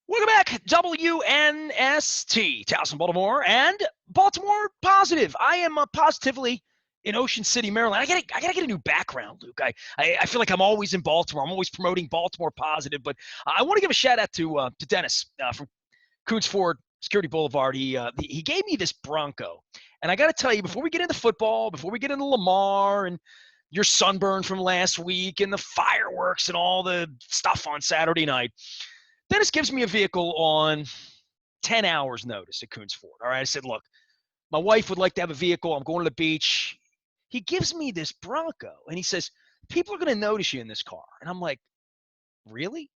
Welcome back, WNST, Towson, Baltimore, and Baltimore Positive. I am positively in Ocean City, Maryland. I gotta get a new background, Luke. I feel like I'm always in Baltimore. I'm always promoting Baltimore Positive, but I want to give a shout out to Dennis from Coons Ford Security Boulevard. He gave me this Bronco, and I got to tell you, before we get into football, before we get into Lamar and your sunburn from last week and the fireworks and all the stuff on Saturday night, Dennis gives me a vehicle on 10 hours notice at Coons Ford. All right. I said, look, my wife would like to have a vehicle. I'm going to the beach. He gives me this Bronco and he says, people are going to notice you in this car. And I'm like, really?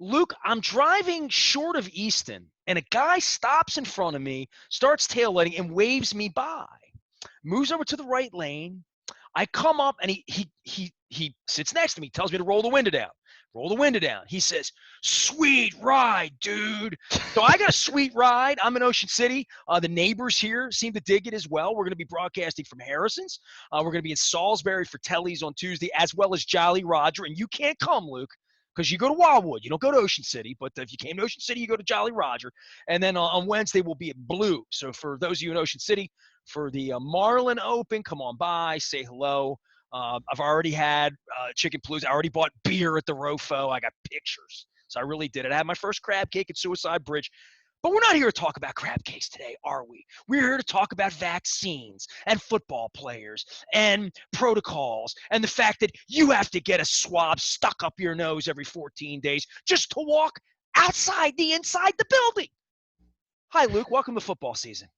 Luke, I'm driving short of Easton and a guy stops in front of me, starts taillighting and waves me by, moves over to the right lane. I come up and he sits next to me, tells me to roll the window down. Roll the window down. He says, sweet ride, dude. So I got a sweet ride. I'm in Ocean City. The neighbors here seem to dig it as well. We're going to be broadcasting from Harrison's. We're going to be in Salisbury for Telly's on Tuesday, as well as Jolly Roger. And you can't come, Luke, because you go to Wildwood. You don't go to Ocean City. But if you came to Ocean City, you go to Jolly Roger. And then on Wednesday, we'll be at Blue. So for those of you in Ocean City, for the Marlin Open, come on by, say hello. I've already had chicken palooza. I already bought beer at the Rofo. I got pictures. So I really did it. I had my first crab cake at Suicide Bridge. But we're not here to talk about crab cakes today, are we? We're here to talk about vaccines and football players and protocols and the fact that you have to get a swab stuck up your nose every 14 days just to walk inside the building. Hi, Luke. Welcome to football season.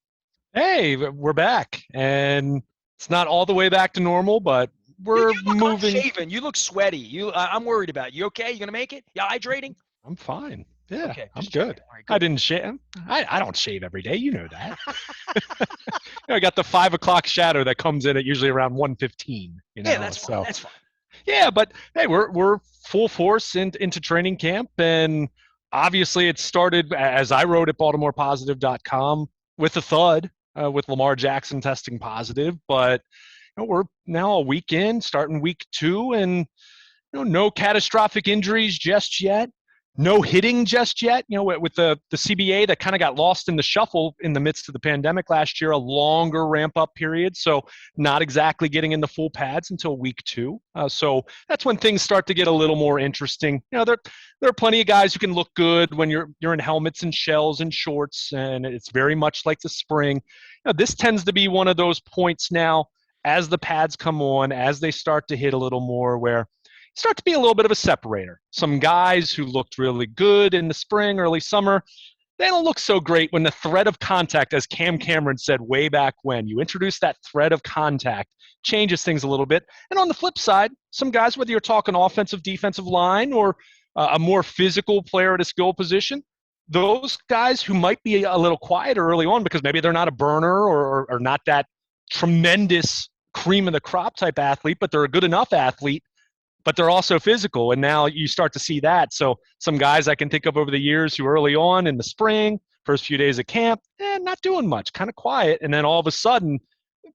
Hey, we're back. And it's not all the way back to normal, but we're you look moving. Unshaven. You look sweaty. I'm worried about you. Okay, you gonna make it? You hydrating? I'm fine. Yeah, okay, I'm good. Right, I didn't shave. I don't shave every day. You know that. I got the 5 o'clock shadow that comes in at usually around 1:15. Yeah, that's fine. That's fine. Yeah, but hey, we're full force into training camp, and obviously it started, as I wrote at BaltimorePositive.com, with a thud, with Lamar Jackson testing positive. But we're now a week in, starting week 2, and no catastrophic injuries just yet. No hitting just yet. With the CBA that kind of got lost in the shuffle in the midst of the pandemic last year, a longer ramp-up period. So not exactly getting in the full pads until week 2. So that's when things start to get a little more interesting. There are plenty of guys who can look good when you're in helmets and shells and shorts, and it's very much like the spring. This tends to be one of those points now as the pads come on, as they start to hit a little more, where start to be a little bit of a separator. Some guys who looked really good in the spring, early summer, they don't look so great when the threat of contact, as Cam Cameron said way back when, you introduce that threat of contact, changes things a little bit. And on the flip side, some guys, whether you're talking offensive, defensive line, or a more physical player at a skill position, those guys who might be a little quieter early on because maybe they're not a burner or not that tremendous cream of the crop type athlete, but they're a good enough athlete, but they're also physical. And now you start to see that. So some guys I can think of over the years who early on in the spring, first few days of camp, not doing much, kind of quiet. And then all of a sudden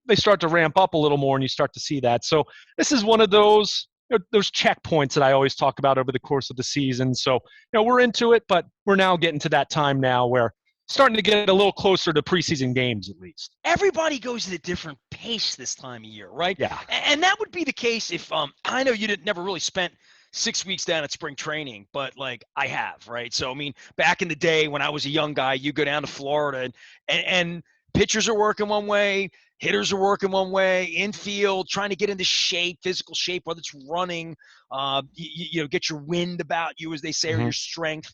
they start to ramp up a little more and you start to see that. So this is one of those checkpoints that I always talk about over the course of the season. So, we're into it, but we're now getting to that time now where starting to get a little closer to preseason games at least. Everybody goes at a different pace this time of year, right? Yeah. And that would be the case if I know you never really spent 6 weeks down at spring training, but like I have, right? So I mean, back in the day when I was a young guy, you go down to Florida and pitchers are working one way, hitters are working one way, infield, trying to get into shape, physical shape, whether it's running, get your wind about you, as they say, or your strength.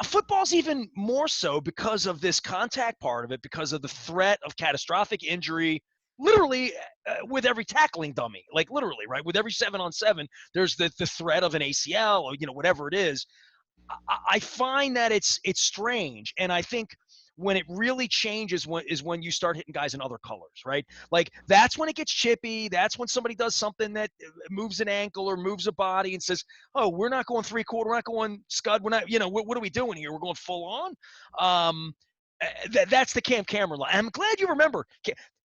Football's even more so because of this contact part of it, because of the threat of catastrophic injury, literally with every tackling dummy, like literally, right? With every 7-on-7, there's the threat of an ACL or, whatever it is. I find that it's strange. And I think when it really changes is when you start hitting guys in other colors, right? Like that's when it gets chippy. That's when somebody does something that moves an ankle or moves a body and says, oh, we're not going 3/4. We're not going scud. We're not, what are we doing here? We're going full on. That's the Cam Cameron line. I'm glad you remember.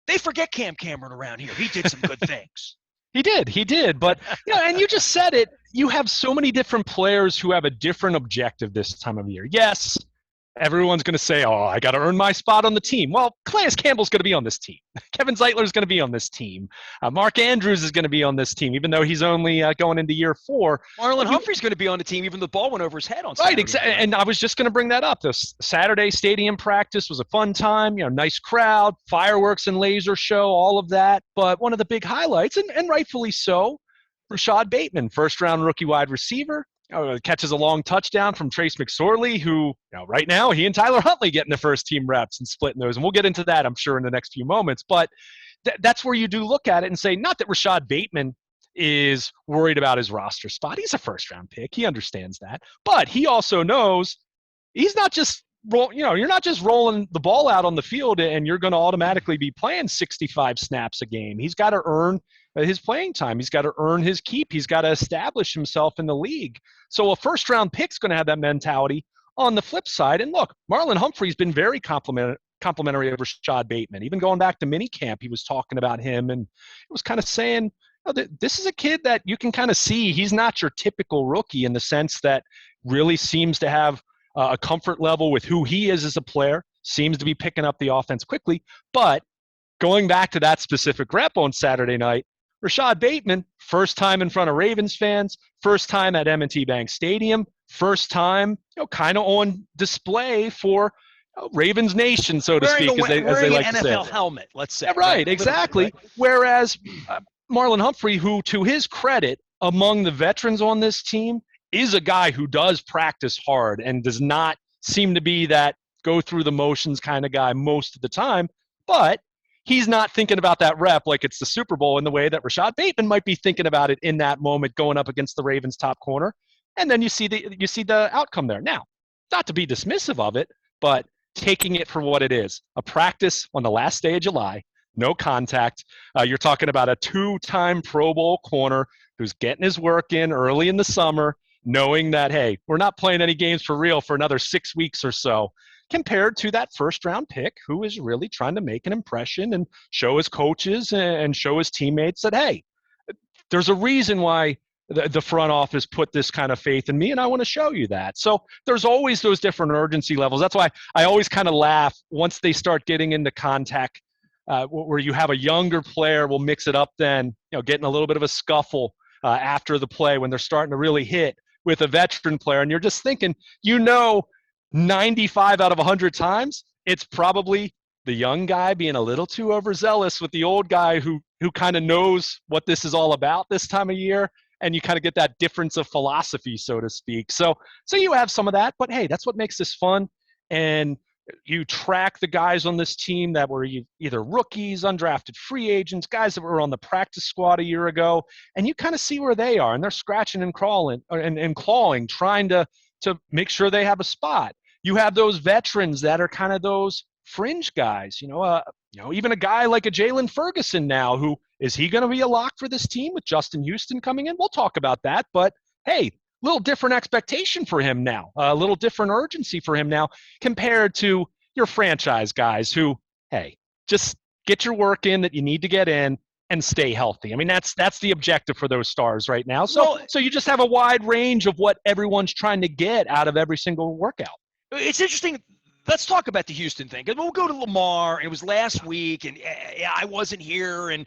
They forget Cam Cameron around here. He did some good things. He did. But, and you just said it. you have so many different players who have a different objective this time of year. Yes, everyone's going to say, oh, I got to earn my spot on the team. Well, Calais Campbell's going to be on this team. Kevin Zeitler's going to be on this team. Mark Andrews is going to be on this team, even though he's only going into year 4. Marlon Humphrey's going to be on the team, even though the ball went over his head on Saturday. Saturday. Right, exactly. And I was just going to bring that up. This Saturday stadium practice was a fun time. Nice crowd, fireworks and laser show, all of that. But one of the big highlights, and rightfully so, Rashad Bateman, first-round rookie wide receiver, catches a long touchdown from Trace McSorley, who right now he and Tyler Huntley getting the first team reps and splitting those. And we'll get into that, I'm sure, in the next few moments. But that's where you do look at it and say, not that Rashad Bateman is worried about his roster spot. He's a first-round pick. He understands that. But he also knows he's not just you're not just rolling the ball out on the field and you're going to automatically be playing 65 snaps a game. He's got to earn his playing time. He's got to earn his keep. He's got to establish himself in the league. So a first-round pick's going to have that mentality. On the flip side, and look, Marlon Humphrey's been very complimentary of Rashad Bateman. Even going back to minicamp, he was talking about him and was kind of saying, this is a kid that you can kind of see he's not your typical rookie in the sense that really seems to have a comfort level with who he is as a player, seems to be picking up the offense quickly. But going back to that specific rep on Saturday night, Rashad Bateman, first time in front of Ravens fans, first time at M&T Bank Stadium, first time, kind of on display for Ravens Nation, so to speak, as they like to say. Wearing an NFL helmet, let's say. Yeah, right, exactly. Right. Whereas Marlon Humphrey, who, to his credit, among the veterans on this team, is a guy who does practice hard and does not seem to be that go through the motions kind of guy most of the time. But he's not thinking about that rep like it's the Super Bowl in the way that Rashad Bateman might be thinking about it in that moment going up against the Ravens top corner. And then you see the outcome there. Now, not to be dismissive of it, but taking it for what it is, a practice on the last day of July, no contact. You're talking about a 2-time Pro Bowl corner who's getting his work in early in the summer, knowing that, hey, we're not playing any games for real for another 6 weeks or so, compared to that first-round pick who is really trying to make an impression and show his coaches and show his teammates that, hey, there's a reason why the front office put this kind of faith in me, and I want to show you that. So there's always those different urgency levels. That's why I always kind of laugh once they start getting into contact where you have a younger player will mix it up then, getting a little bit of a scuffle after the play when they're starting to really hit with a veteran player. And you're just thinking, 95 out of 100 times, it's probably the young guy being a little too overzealous with the old guy who kind of knows what this is all about this time of year. And you kind of get that difference of philosophy, so to speak. So you have some of that, but hey, that's what makes this fun. And you track the guys on this team that were either rookies, undrafted free agents, guys that were on the practice squad a year ago, and you kind of see where they are, and they're scratching and crawling and clawing, trying to make sure they have a spot. You have those veterans that are kind of those fringe guys, even a guy like a Jalen Ferguson now, who is he going to be a lock for this team with Justin Houston coming in? We'll talk about that, but hey, little different expectation for him now, a little different urgency for him now compared to your franchise guys who, hey, just get your work in that you need to get in and stay healthy. I mean, that's the objective for those stars right now. So you just have a wide range of what everyone's trying to get out of every single workout. It's interesting. Let's talk about the Houston thing. We'll go to Lamar. It was last week, and I wasn't here, and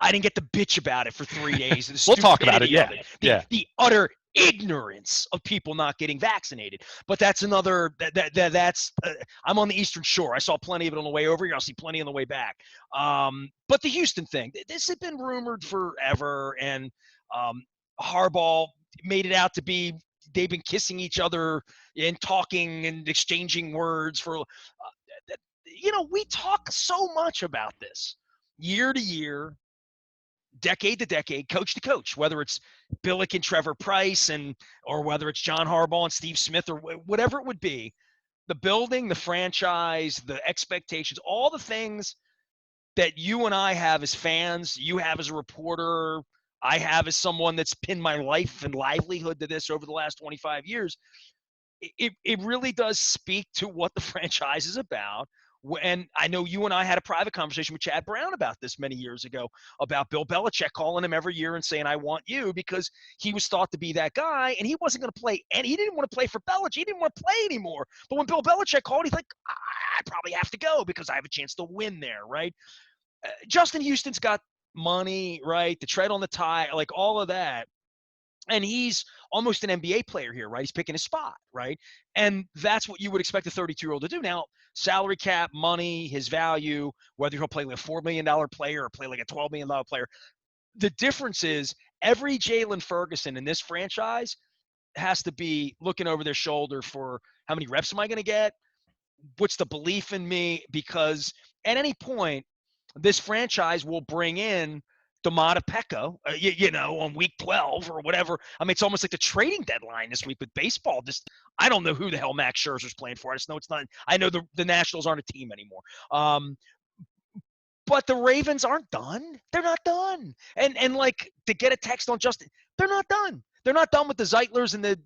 I didn't get to bitch about it for 3 days. We'll talk about it, yeah. The utter ignorance of people not getting vaccinated. But that's another that's I'm on the Eastern Shore. I saw plenty of it on the way over here. I'll see plenty on the way back. But the Houston thing, this had been rumored forever, and Harbaugh made it out to be they've been kissing each other and talking and exchanging words for we talk so much about this year to year, decade to decade, coach to coach, whether it's Billick and Trevor Price or whether it's John Harbaugh and Steve Smith or whatever it would be, the building, the franchise, the expectations, all the things that you and I have as fans, you have as a reporter, I have as someone that's pinned my life and livelihood to this over the last 25 years. It really does speak to what the franchise is about, And I know you and I had a private conversation with Chad Brown about this many years ago, about Bill Belichick calling him every year and saying, I want you, because he was thought to be that guy, and he wasn't going to play, and he didn't want to play for Belichick. He didn't want to play anymore. But when Bill Belichick called, he's like, I probably have to go because I have a chance to win there, right? Justin Houston's got money, right? The tread on the tie, like all of that. And he's almost an NBA player here, right? He's picking his spot, right? And that's what you would expect a 32-year-old to do. Now, salary cap, money, his value, whether he'll play like a $4 million player or play like a $12 million player. The difference is every Jalen Ferguson in this franchise has to be looking over their shoulder for how many reps am I going to get? What's the belief in me? Because at any point, this franchise will bring in Domata Pecco, on week 12 or whatever. I mean, it's almost like the trading deadline this week with baseball. I don't know who the hell Max Scherzer's playing for. I just know it's not. I know the Nationals aren't a team anymore. But the Ravens aren't done. They're not done. And like to get a text on Justin, they're not done. They're not done with the Zeitlers and the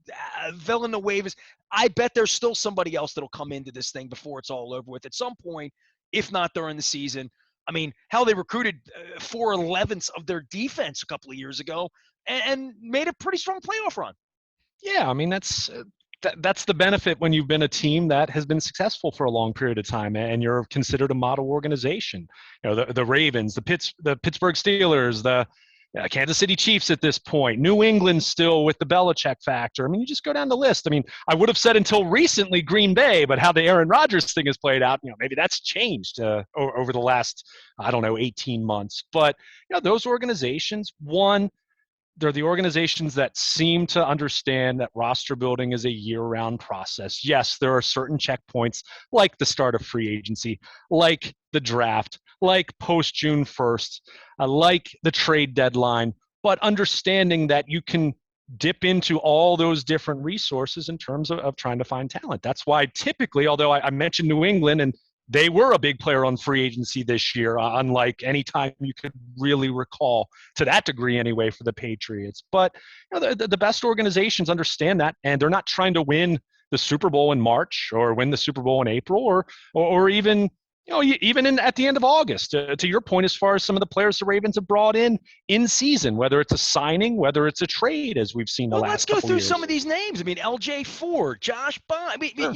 Villanuevas. I bet there's still somebody else that'll come into this thing before it's all over with at some point, if not during the season. I mean, hell, they recruited 4/11ths of their defense a couple of years ago and made a pretty strong playoff run. Yeah, I mean, that's the benefit when you've been a team that has been successful for a long period of time and you're considered a model organization. The Ravens, the Pittsburgh Steelers, the Kansas City Chiefs at this point, New England still with the Belichick factor. I mean, you just go down the list. I mean, I would have said until recently Green Bay, but how the Aaron Rodgers thing has played out, maybe that's changed over the last, 18 months. But, those organizations, one, they're the organizations that seem to understand that roster building is a year-round process. Yes, there are certain checkpoints like the start of free agency, like the draft, like post-June 1st, like the trade deadline, but understanding that you can dip into all those different resources in terms of trying to find talent. That's why typically, although I mentioned New England and they were a big player on free agency this year, unlike any time you could really recall, to that degree anyway, for the Patriots. But the best organizations understand that, and they're not trying to win the Super Bowl in March or win the Super Bowl in April or even even at the end of August. To your point, as far as some of the players the Ravens have brought in season, whether it's a signing, whether it's a trade, as we've seen the last couple years. Let's go through some of these names. I mean, L.J. Ford, Josh Bond. I mean, sure.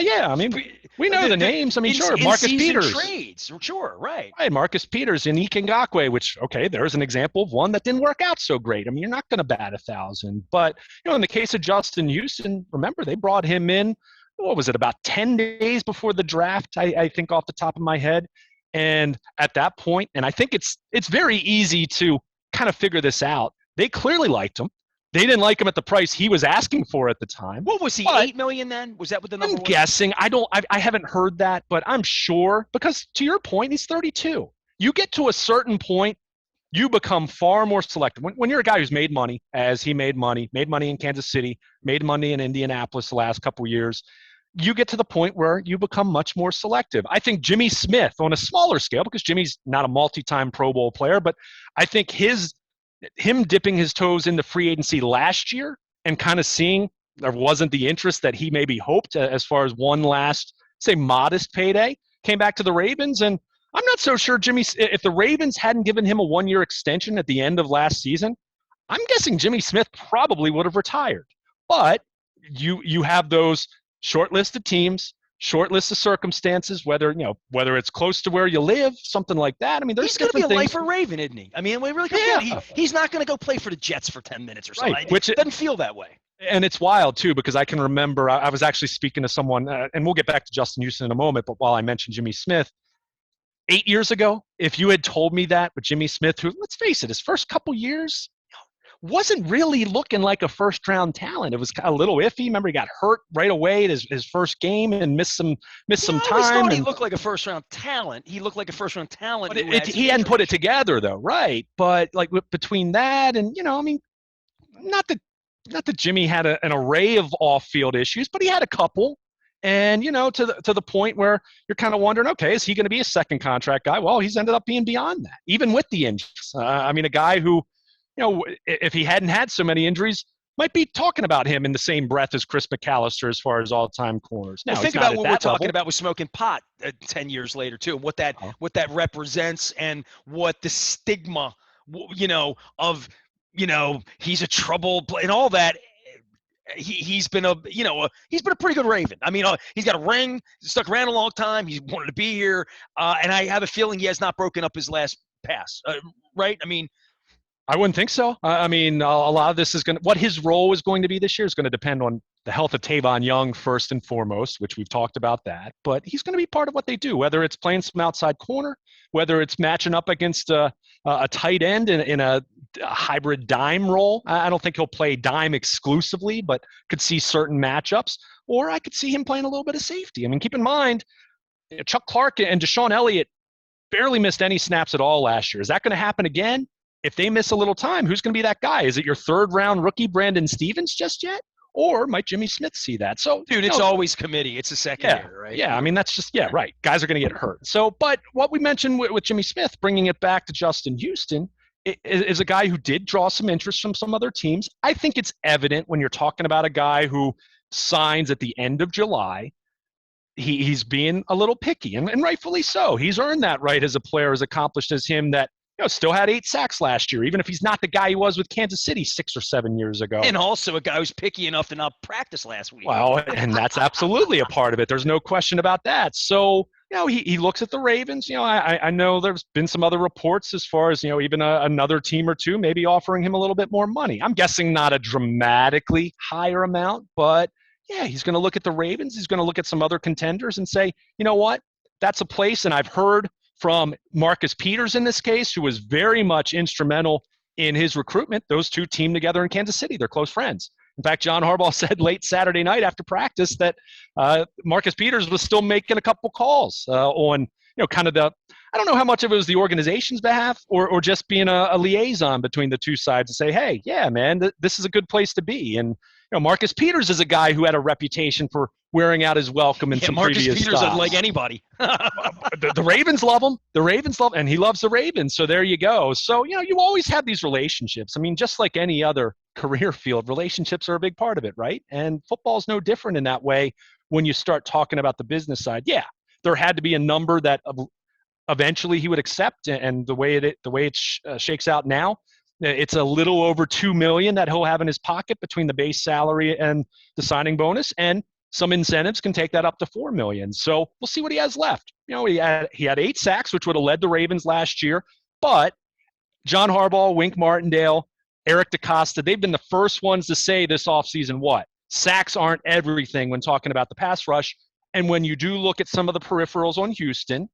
Yeah. I mean, we know the names. I mean, sure, Marcus Peters. Trades, sure, right. Right, Marcus Peters and Ike Ngakwe, which, okay, there's an example of one that didn't work out so great. I mean, you're not going to bat 1,000. But, in the case of Justin Houston, remember, they brought him in, what was it, about 10 days before the draft, I think off the top of my head. And at that point, and I think it's very easy to kind of figure this out, they clearly liked him. They didn't like him at the price he was asking for at the time. What was he, $8 million then? Was that what the number was? I'm guessing. I haven't heard that, but I'm sure, because to your point, he's 32. You get to a certain point, you become far more selective. When you're a guy who's made money, as he made money in Kansas City, made money in Indianapolis the last couple of years, you get to the point where you become much more selective. I think Jimmy Smith, on a smaller scale, because Jimmy's not a multi-time Pro Bowl player, but I think him dipping his toes into free agency last year and kind of seeing there wasn't the interest that he maybe hoped as far as one last, say, modest payday, came back to the Ravens. And I'm not so sure if the Ravens hadn't given him a 1-year extension at the end of last season, I'm guessing Jimmy Smith probably would have retired. But you have those short list of teams, short list of circumstances, whether it's close to where you live, something like that. I mean, there's he's going to be a things. lifer Raven, isn't he? I mean, we really he's not going to go play for the Jets for 10 minutes or something. Right, Which doesn't feel that way. And it's wild too, because I can remember I was actually speaking to someone, and we'll get back to Justin Houston in a moment. But while I mentioned Jimmy Smith, 8 years ago, if you had told me that with Jimmy Smith, who, let's face it, his first couple years wasn't really looking like a first-round talent. It was a little iffy. Remember, he got hurt right away at his first game and missed some time. I always thought he looked like a first-round talent. He looked like a first-round talent. But he hadn't put it together, though, right? But like between that and I mean, not that Jimmy had an array of off-field issues, but he had a couple. And to the point where you're kind of wondering, okay, is he going to be a second contract guy? Well, he's ended up being beyond that, even with the injuries. I mean, a guy who, if he hadn't had so many injuries, might be talking about him in the same breath as Chris McAllister as far as all-time corners. Now, Well, think he's not about at what we're that talking level. about with smoking pot 10 years later, too, what that represents and what the stigma, of, he's a trouble and all that. He's been he's been a pretty good Raven. I mean, he's got a ring, stuck around a long time. He's wanted to be here, and I have a feeling he has not broken up his last pass. Right? I mean, I wouldn't think so. I mean, a lot of this is what his role is going to be this year is going to depend on the health of Tavon Young first and foremost, which we've talked about that. But he's going to be part of what they do, whether it's playing some outside corner, whether it's matching up against a tight end in a hybrid dime role. I don't think he'll play dime exclusively, but could see certain matchups. Or I could see him playing a little bit of safety. I mean, keep in mind, Chuck Clark and Deshaun Elliott barely missed any snaps at all last year. Is that going to happen again? If they miss a little time, who's going to be that guy? Is it your third-round rookie, Brandon Stevens, just yet? Or might Jimmy Smith see that? So, dude, it's always committee. It's a second year, right? Yeah, I mean, that's just, right. Guys are going to get hurt. So, but what we mentioned with Jimmy Smith, bringing it back to Justin Houston, is a guy who did draw some interest from some other teams. I think it's evident when you're talking about a guy who signs at the end of July. He's being a little picky, and rightfully so. He's earned that right as a player as accomplished as him that still had 8 sacks last year, even if he's not the guy he was with Kansas City 6 or 7 years ago. And also a guy who's picky enough to not practice last week. Well, and that's absolutely a part of it. There's no question about that. So, he looks at the Ravens. I know there's been some other reports as far as, even another team or two maybe offering him a little bit more money. I'm guessing not a dramatically higher amount, but yeah, he's going to look at the Ravens. He's going to look at some other contenders and say, you know what? That's a place, and I've heard from Marcus Peters in this case, who was very much instrumental in his recruitment. Those two teamed together in Kansas City. They're close friends. In fact, John Harbaugh said late Saturday night after practice that Marcus Peters was still making a couple calls on, kind of I don't know how much of it was the organization's behalf or just being a liaison between the two sides to say, hey, yeah, man, this is a good place to be. And Marcus Peters is a guy who had a reputation for wearing out his welcome in some Marcus previous Peters stops. Like anybody. The Ravens love him. The Ravens love, and he loves the Ravens. So there you go. So, you always have these relationships. I mean, just like any other career field, relationships are a big part of it, right? And football's no different in that way when you start talking about the business side. Yeah, there had to be a number that eventually he would accept, and the way it shakes out now, it's a little over $2 million that he'll have in his pocket between the base salary and the signing bonus, and some incentives can take that up to $4 million. So we'll see what he has left. He had 8 sacks, which would have led the Ravens last year, but John Harbaugh, Wink Martindale, Eric DeCosta, they've been the first ones to say this offseason, sacks aren't everything when talking about the pass rush. And when you do look at some of the peripherals on Houston,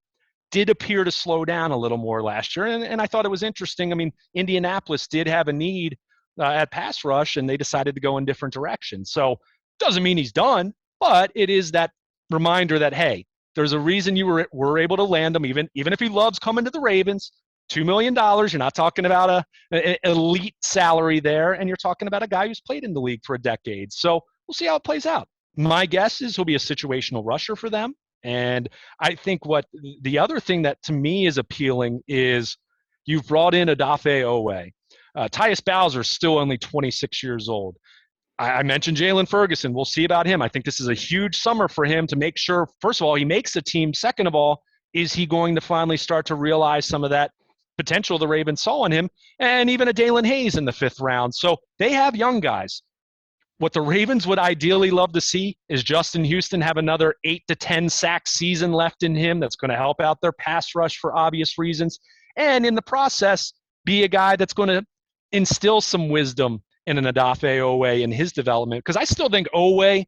did appear to slow down a little more last year. And I thought it was interesting. I mean, Indianapolis did have a need at pass rush, and they decided to go in different directions. So doesn't mean he's done, but it is that reminder that, hey, there's a reason you were able to land him, even if he loves coming to the Ravens. $2 million, you're not talking about an elite salary there, and you're talking about a guy who's played in the league for a decade. So we'll see how it plays out. My guess is he'll be a situational rusher for them. And I think what the other thing that to me is appealing is you've brought in Odafe Owe. Tyus Bowser is still only 26 years old. I mentioned Jalen Ferguson. We'll see about him. I think this is a huge summer for him to make sure, first of all, he makes the team. Second of all, is he going to finally start to realize some of that potential the Ravens saw in him? And even a Dalen Hayes in the 5th round. So they have young guys. What the Ravens would ideally love to see is Justin Houston have another 8 to 10 sack season left in him. That's going to help out their pass rush for obvious reasons. And in the process, be a guy that's going to instill some wisdom in an Odafe Owe in his development. Because I still think Owe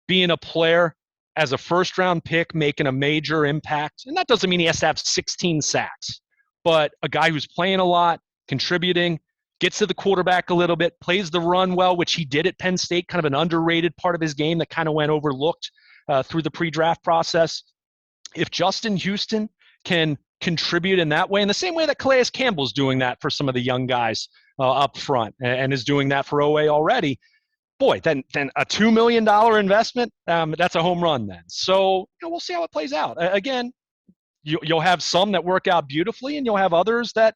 being a player as a first-round pick, making a major impact, and that doesn't mean he has to have 16 sacks, but a guy who's playing a lot, contributing, gets to the quarterback a little bit, plays the run well, which he did at Penn State, kind of an underrated part of his game that kind of went overlooked through the pre-draft process. If Justin Houston can contribute in that way, in the same way that Calais Campbell's doing that for some of the young guys up front and is doing that for Owe already, boy, then a $2 million investment, that's a home run then. So we'll see how it plays out. Again, you'll have some that work out beautifully, and you'll have others that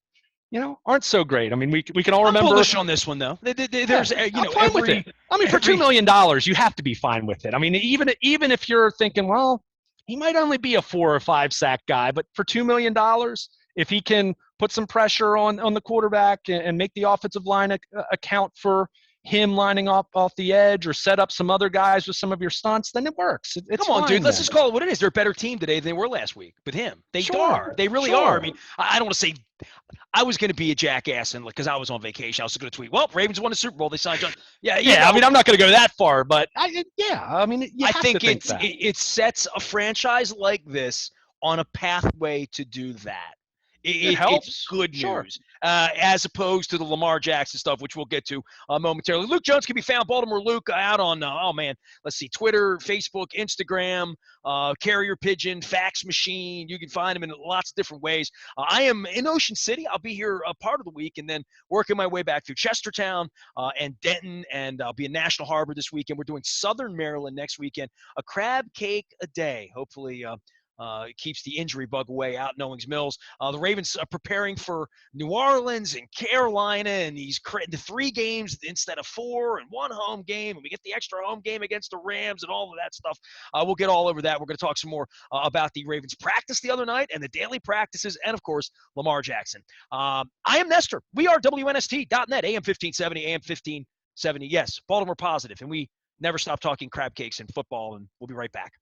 aren't so great. I mean, we can all I'm remember. bullish on this one though. There's I'm fine with it. I mean, for $2 million, you have to be fine with it. I mean, even if you're thinking, well, he might only be a 4 or 5 sack guy, but for $2 million, if he can put some pressure on the quarterback and make the offensive line account for him lining up off the edge or set up some other guys with some of your stunts, then it works. It's Come on, fine dude. Let's then. just call it what it is. They're a better team today than they were last week. With him, they Sure, are. They really are. I mean, I don't want to say. I was going to be a jackass and because I was on vacation, I was going to tweet. Well, Ravens won the Super Bowl. They signed John. Yeah, I mean, I'm not going to go that far, but I mean, you I have think to think that. it sets a franchise like this on a pathway to do that. It It's helps. good Sure. news, as opposed to the Lamar Jackson stuff, which we'll get to momentarily. Luke Jones can be found, Baltimore Luke, out on, let's see, Twitter, Facebook, Instagram, Carrier Pigeon, Fax Machine. You can find him in lots of different ways. I am in Ocean City. I'll be here a part of the week and then working my way back through Chestertown and Denton, and I'll be in National Harbor this weekend. We're doing Southern Maryland next weekend, a crab cake a day. Hopefully, it keeps the injury bug away out in Owings Mills. The Ravens are preparing for New Orleans and Carolina, and the 3 games instead of 4 and 1 home game, and we get the extra home game against the Rams and all of that stuff. We'll get all over that. We're going to talk some more about the Ravens practice the other night and the daily practices, and of course Lamar Jackson. I am Nestor. We are WNST.net, AM 1570, AM 1570. Yes, Baltimore positive, and we never stop talking crab cakes and football, and we'll be right back.